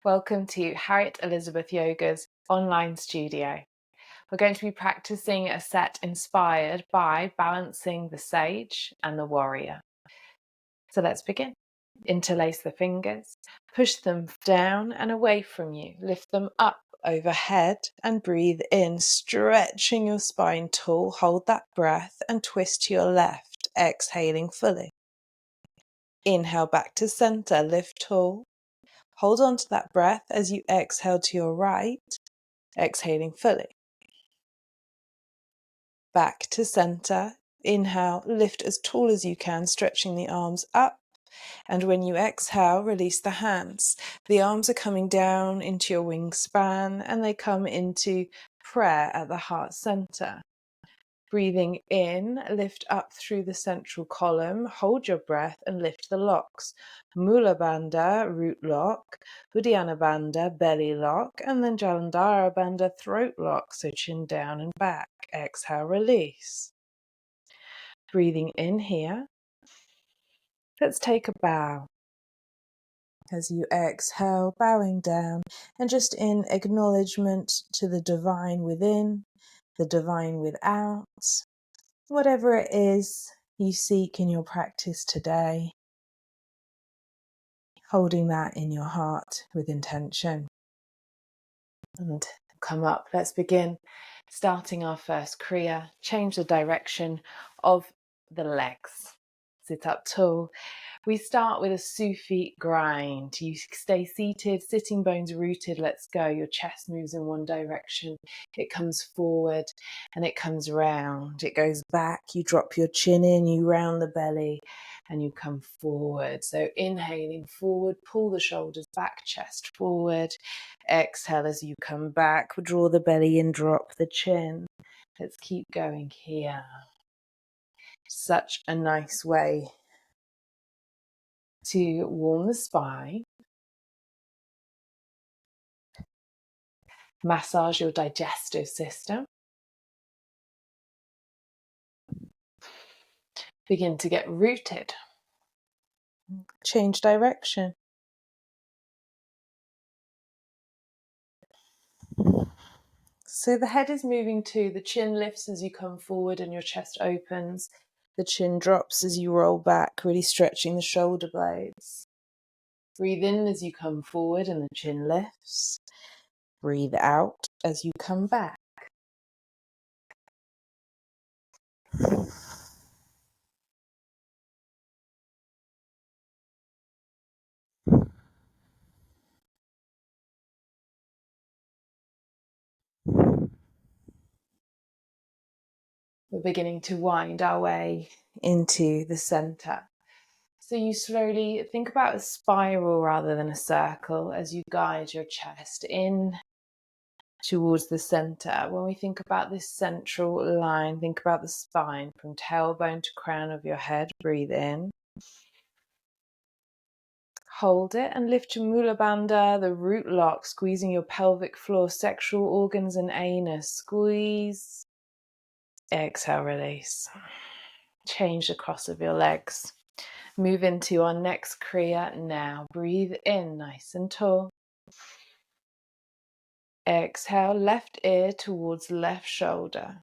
Welcome to Harriet Elizabeth Yoga's online studio. We're going to be practicing a set inspired by balancing the Sage and the Warrior. So let's begin. Interlace the fingers, push them down and away from you, lift them up overhead and breathe in, stretching your spine tall. Hold that breath and twist to your left, exhaling fully. Inhale back to center, lift tall. Hold on to that breath as you exhale to your right, exhaling fully. Back to center. Inhale, lift as tall as you can, stretching the arms up. And when you exhale, release the hands. The arms are coming down into your wingspan and they come into prayer at the heart center. Breathing in, lift up through the central column, hold your breath and lift the locks. Mula Bandha, root lock, Uddiyana Bandha, belly lock, and then Jalandhara Bandha, throat lock, so chin down and back. Exhale, release. Breathing in here. Let's take a bow. As you exhale, bowing down, and just in acknowledgement to the divine within, the divine without. Whatever it is you seek in your practice today, holding that in your heart with intention. And come up, let's begin. Starting our first Kriya, change the direction of the legs. Sit up tall. We start with a Sufi Grind. You stay seated, sitting bones rooted, let's go. Your chest moves in one direction. It comes forward and it comes round. It goes back, you drop your chin in, you round the belly and you come forward. So inhaling forward, pull the shoulders back, chest forward. Exhale as you come back, draw the belly in, drop the chin. Let's keep going here. Such a nice way to warm the spine, massage your digestive system, begin to get rooted, change direction. So the head is moving too, the chin lifts as you come forward and your chest opens, the chin drops as you roll back, really stretching the shoulder blades. Breathe in as you come forward and the chin lifts. Breathe out as you come back. We're beginning to wind our way into the center. So you slowly think about a spiral rather than a circle as you guide your chest in towards the center. When we think about this central line, think about the spine from tailbone to crown of your head. Breathe in. Hold it and lift your Mula Bandha, the root lock, squeezing your pelvic floor, sexual organs and anus. Squeeze. Exhale, release. Change the cross of your legs. Move into our next Kriya now. Breathe in, nice and tall. Exhale, left ear towards left shoulder.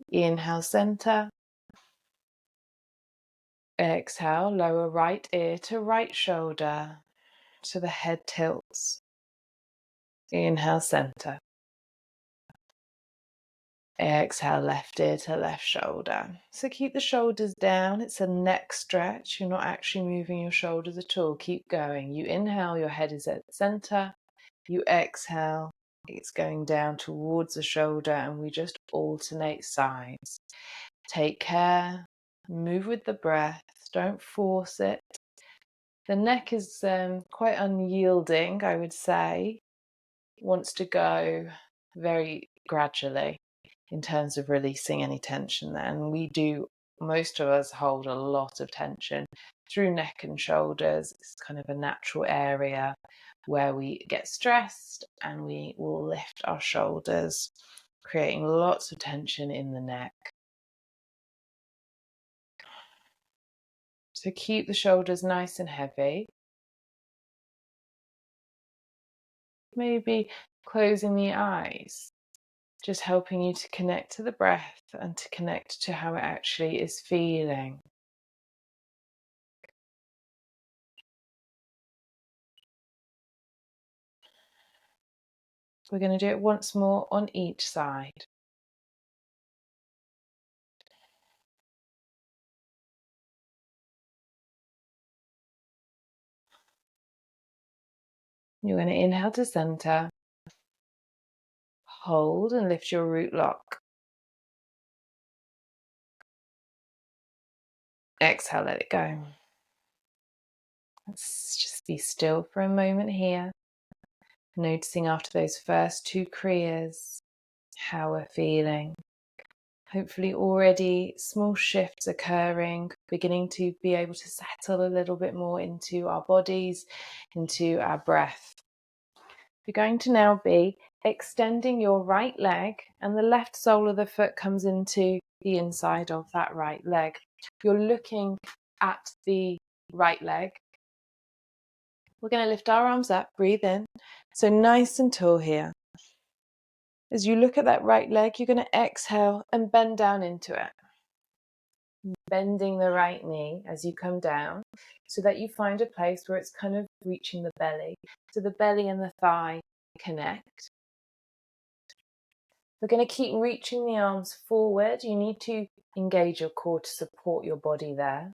Inhale, center. Exhale, lower right ear to right shoulder, so the head tilts. Inhale, center. Exhale, left ear to left shoulder. So keep the shoulders down. It's a neck stretch. You're not actually moving your shoulders at all. Keep going. You inhale, your head is at center. You exhale, it's going down towards the shoulder, and we just alternate sides. Take care. Move with the breath. Don't force it. The neck is quite unyielding, I would say. It wants to go very gradually in terms of releasing any tension there. And most of us hold a lot of tension through neck and shoulders. It's kind of a natural area where we get stressed and we will lift our shoulders, creating lots of tension in the neck. So keep the shoulders nice and heavy. maybe closing the eyes, just helping you to connect to the breath and to connect to how it actually is feeling. We're going to do it once more on each side. You're going to inhale to center, hold and lift your root lock. Exhale, let it go. Let's just be still for a moment here, noticing after those first two Kriyas how we're feeling. Hopefully already small shifts occurring, beginning to be able to settle a little bit more into our bodies, into our breath. You're going to now be extending your right leg, and the left sole of the foot comes into the inside of that right leg. You're looking at the right leg. We're going to lift our arms up, breathe in. So nice and tall here. As you look at that right leg, you're going to exhale and bend down into it. Bending the right knee as you come down so that you find a place where it's kind of reaching the belly. So the belly and the thigh connect. We're going to keep reaching the arms forward. You need to engage your core to support your body there.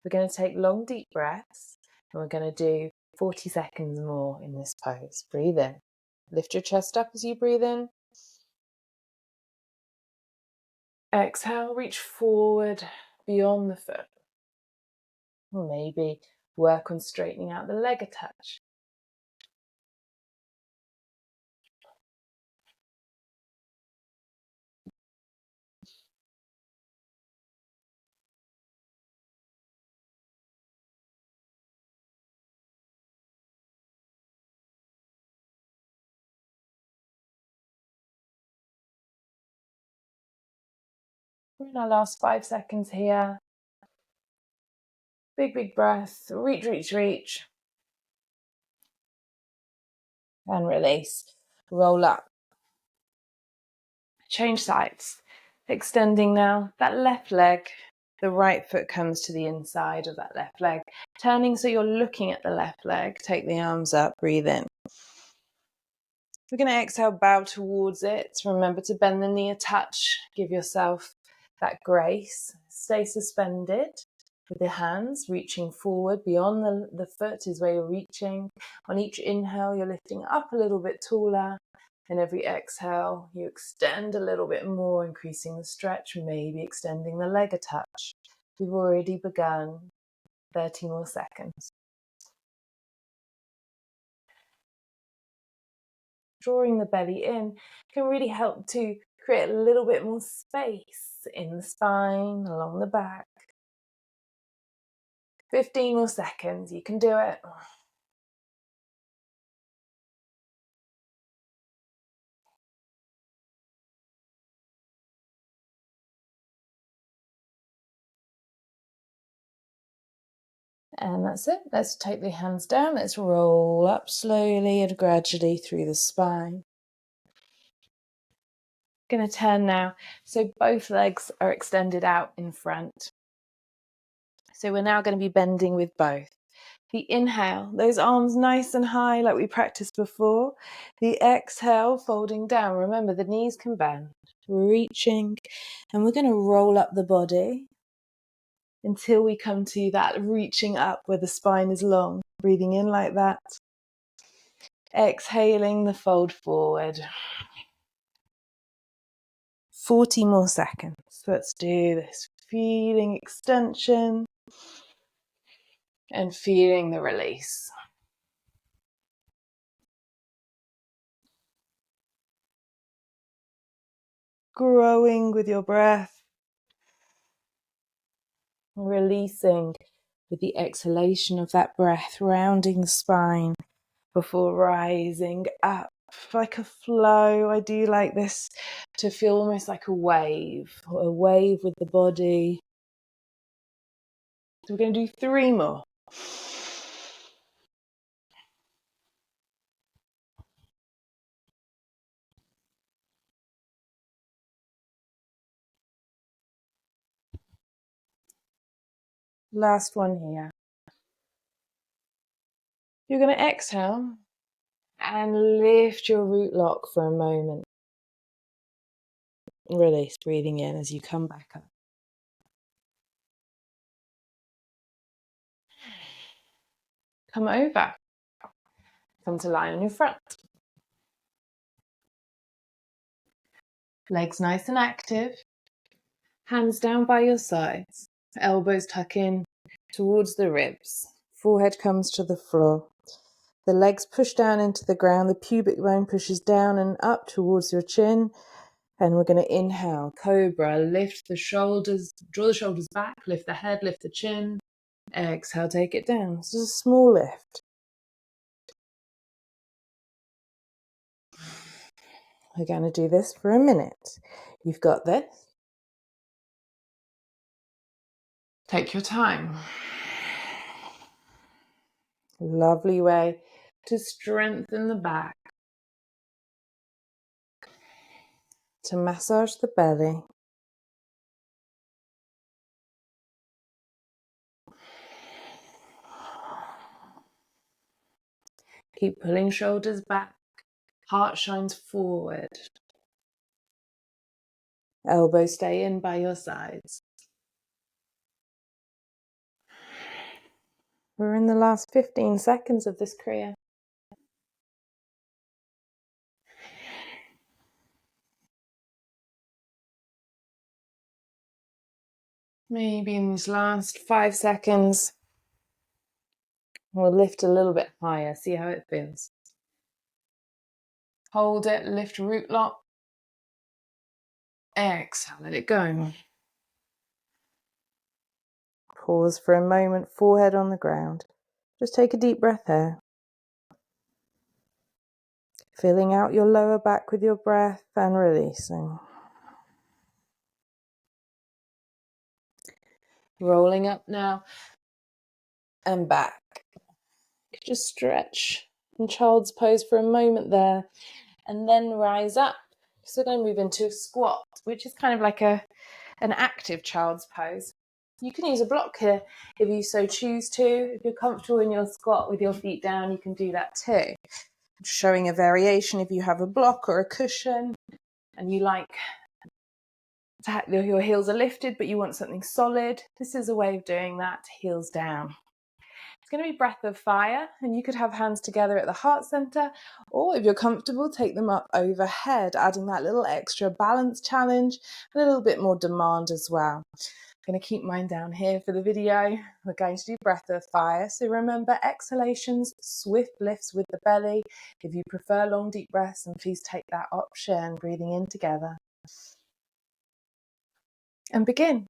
We're going to take long, deep breaths, and we're going to do 40 seconds more in this pose. Breathe in. Lift your chest up as you breathe in. Exhale, reach forward beyond the foot. Or maybe work on straightening out the leg a touch. We're in our last 5 seconds here. Big, big breath. Reach, reach, reach. And release. Roll up. Change sides. Extending now. That left leg. The right foot comes to the inside of that left leg. Turning so you're looking at the left leg. Take the arms up. Breathe in. We're going to exhale, bow towards it. Remember to bend the knee a touch. Give yourself that grace. Stay suspended with the hands reaching forward. Beyond the foot is where you're reaching. On each inhale, you're lifting up a little bit taller. And every exhale, you extend a little bit more, increasing the stretch, maybe extending the leg a touch. We've already begun. 30 more seconds. Drawing the belly in can really help to create a little bit more space in the spine, along the back. 15 more seconds, you can do it. And that's it. Let's take the hands down. Let's roll up slowly and gradually through the spine. Going to turn now. So both legs are extended out in front. So we're now going to be bending with both. The inhale, those arms nice and high like we practiced before. The exhale, folding down. Remember, the knees can bend. Reaching. And we're going to roll up the body until we come to that reaching up where the spine is long. Breathing in like that. Exhaling the fold forward. 40 more seconds. Let's do this. Feeling extension and feeling the release. Growing with your breath. Releasing with the exhalation of that breath, rounding the spine before rising up like a flow. I do like this to feel almost like a wave with the body. So we're going to do 3 more. Last one here. You're going to exhale and lift your root lock for a moment. Release, breathing in as you come back up. Come over. Come to lie on your front. Legs nice and active. Hands down by your sides. Elbows tuck in towards the ribs. Forehead comes to the floor. The legs push down into the ground. The pubic bone pushes down and up towards your chin. And we're going to inhale, Cobra. Lift the shoulders, draw the shoulders back, lift the head, lift the chin. Exhale, take it down. This is a small lift. We're going to do this for a minute. You've got this. Take your time. Lovely way to strengthen the back, to massage the belly. Keep pulling shoulders back, heart shines forward. Elbows stay in by your sides. We're in the last 15 seconds of this Kriya. Maybe in these last 5 seconds, we'll lift a little bit higher, see how it feels. Hold it, lift root lock. Exhale, let it go. Pause for a moment, forehead on the ground. Just take a deep breath here. Filling out your lower back with your breath and releasing. Rolling up now and back. Just stretch in child's pose for a moment there and then rise up. So we're going to move into a squat, which is kind of like an active child's pose. You can use a block here if you so choose to. If you're comfortable in your squat with your feet down, you can do that too. Showing a variation if you have a block or a cushion and you like your heels are lifted but you want something solid. This is a way of doing that, heels down. It's going to be breath of fire, and you could have hands together at the heart center, or if you're comfortable, take them up overhead, adding that little extra balance challenge and a little bit more demand as well. I'm going to keep mine down here for the video. We're going to do breath of fire. So remember, exhalations, swift lifts with the belly. If you prefer long, deep breaths, then please take that option, breathing in together. And begin.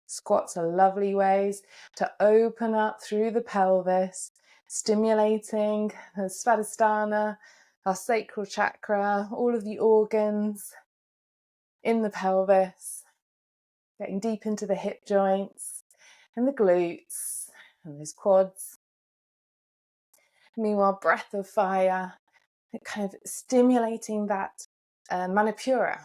Squats are lovely ways to open up through the pelvis, stimulating the Svadhisthana, our sacral chakra, all of the organs in the pelvis, getting deep into the hip joints and the glutes and those quads. Meanwhile, breath of fire, kind of stimulating that Manipura,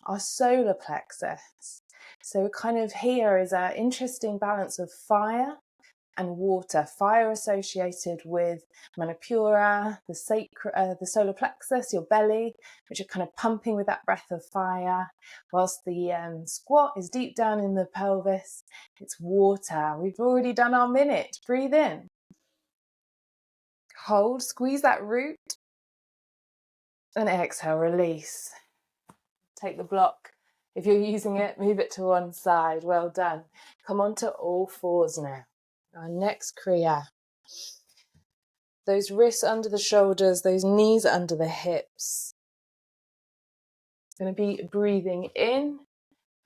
our solar plexus. So kind of here is an interesting balance of fire and water. Fire associated with Manipura, the solar plexus, your belly, which are kind of pumping with that breath of fire. Whilst the squat is deep down in the pelvis, it's water. We've already done our minute. Breathe in. Hold, squeeze that root. And exhale, release. Take the block. If you're using it, move it to one side. Well done. Come on to all fours now. Our next Kriya. Those wrists under the shoulders, those knees under the hips. It's going to be breathing in,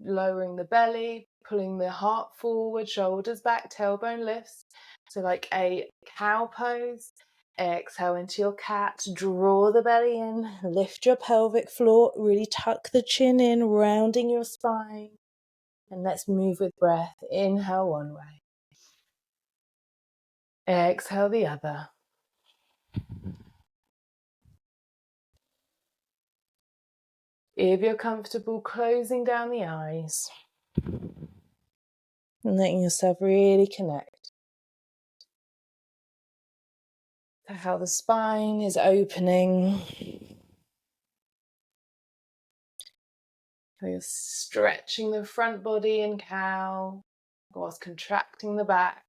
lowering the belly, pulling the heart forward, shoulders back, tailbone lifts. So like a cow pose. Exhale into your cat, draw the belly in, lift your pelvic floor, really tuck the chin in, rounding your spine. And let's move with breath. Inhale one way. Exhale the other. If you're comfortable, closing down the eyes and letting yourself really connect to how the spine is opening. How you're stretching the front body in cow whilst contracting the back.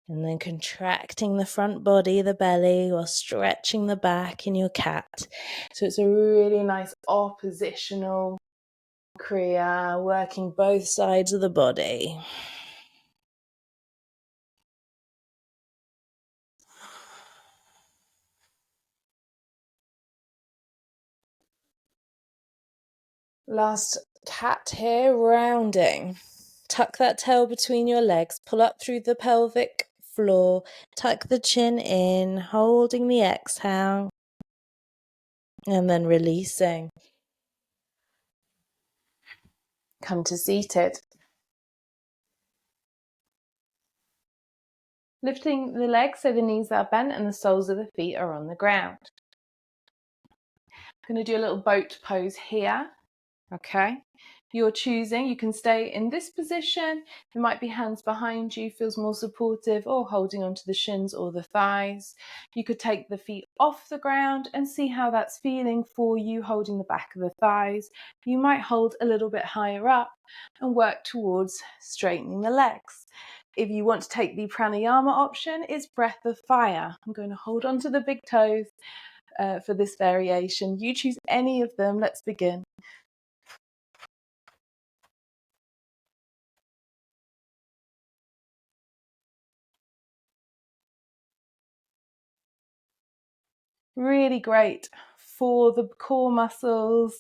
And then contracting the front body, the belly, while stretching the back in your cat. So it's a really nice oppositional Kriya, working both sides of the body. Last cat here, rounding. Tuck that tail between your legs, pull up through the pelvic floor, tuck the chin in, holding the exhale, and then releasing. Come to seated. Lifting the legs so the knees are bent and the soles of the feet are on the ground. I'm going to do a little boat pose here. Okay, you're choosing, you can stay in this position, it might be hands behind you, feels more supportive, or holding onto the shins or the thighs. You could take the feet off the ground and see how that's feeling for you, holding the back of the thighs. You might hold a little bit higher up and work towards straightening the legs. If you want to take the pranayama option, it's breath of fire. I'm going to hold onto the big toes for this variation. You choose any of them. Let's begin. Really great for the core muscles.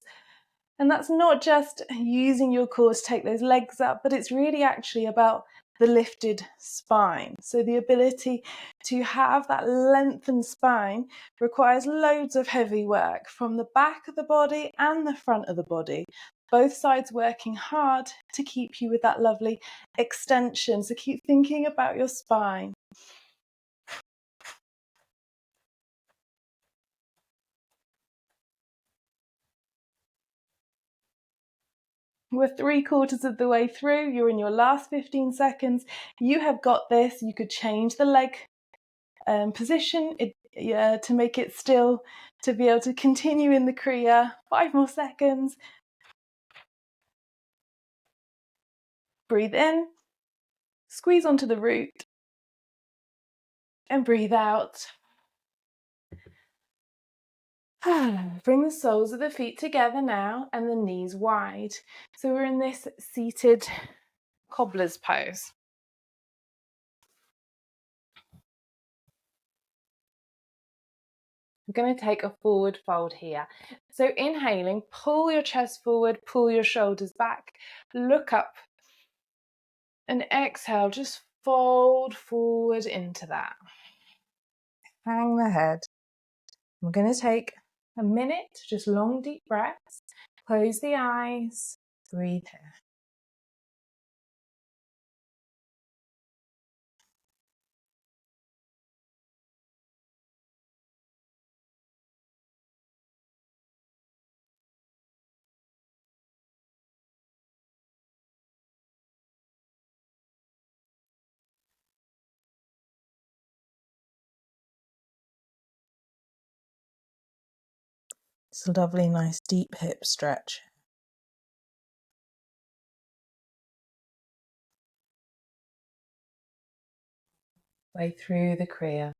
And that's not just using your core to take those legs up, but it's really actually about the lifted spine. So the ability to have that lengthened spine requires loads of heavy work from the back of the body and the front of the body. Both sides working hard to keep you with that lovely extension. So keep thinking about your spine. We're 3/4 of the way through. You're in your last 15 seconds. You have got this. You could change the leg position to make it still, to be able to continue in the Kriya. 5 more seconds. Breathe in. Squeeze onto the root. And breathe out. Bring the soles of the feet together now and the knees wide. So we're in this seated cobbler's pose. I'm going to take a forward fold here. So inhaling, pull your chest forward, pull your shoulders back, look up, and exhale, just fold forward into that. Hang the head. We're going to take a minute, just long deep breaths. Close the eyes, breathe here. It's a lovely, nice, deep hip stretch. Way through the Kriya,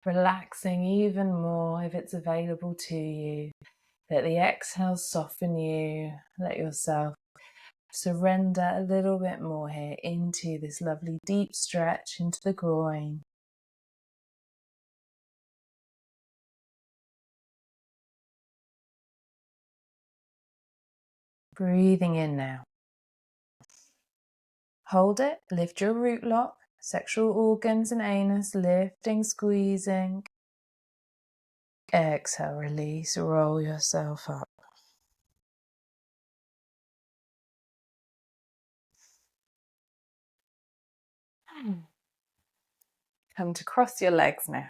relaxing even more if it's available to you. Let the exhales soften you. Let yourself surrender a little bit more here into this lovely deep stretch into the groin. Breathing in now. Hold it, lift your root lock, sexual organs and anus, lifting, squeezing. Exhale, release, roll yourself up. Come to cross your legs now.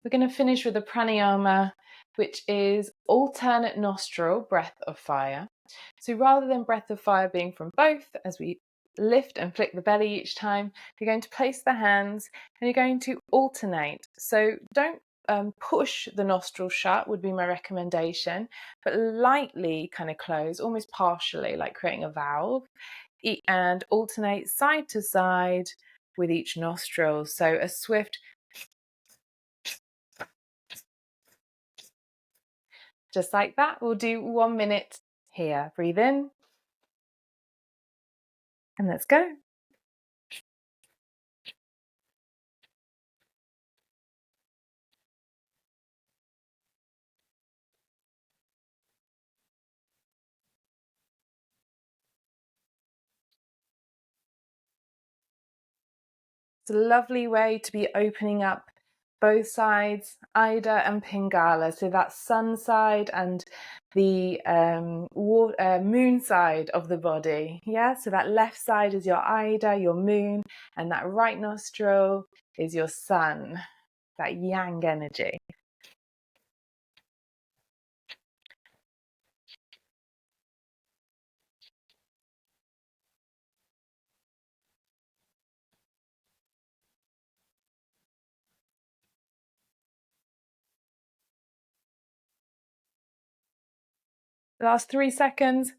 We're going to finish with a pranayama, which is alternate nostril breath of fire. So rather than breath of fire being from both, as we lift and flick the belly each time, you're going to place the hands and you're going to alternate. So don't push the nostril shut, would be my recommendation, but lightly kind of close, almost partially, like creating a valve, and alternate side to side with each nostril. So a swift, just like that. We'll do 1 minute here. Breathe in and let's go. It's a lovely way to be opening up both sides, Ida and Pingala. So that's sun side and the moon side of the body. Yeah, so that left side is your Ida, your moon, and that right nostril is your sun, that yang energy. Last 3 seconds.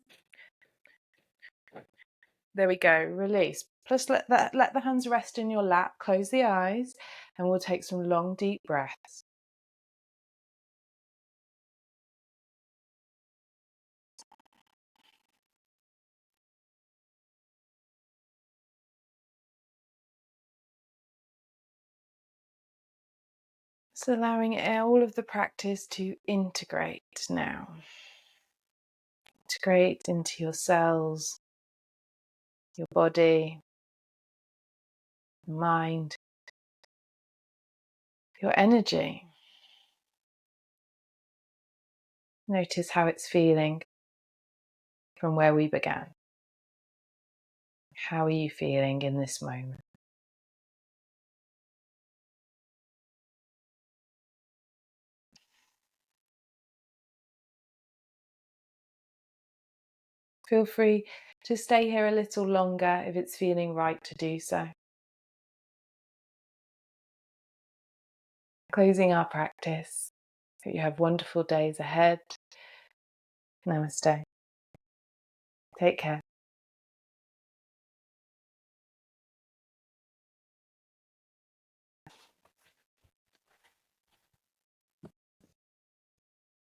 There we go, release. Plus let the hands rest in your lap, close the eyes, and we'll take some long, deep breaths. So allowing all of the practice to integrate now. Integrate into your cells, your body, mind, your energy. Notice how it's feeling from where we began. How are you feeling in this moment? Feel free to stay here a little longer if it's feeling right to do so. Closing our practice. Hope you have wonderful days ahead. Namaste. Take care.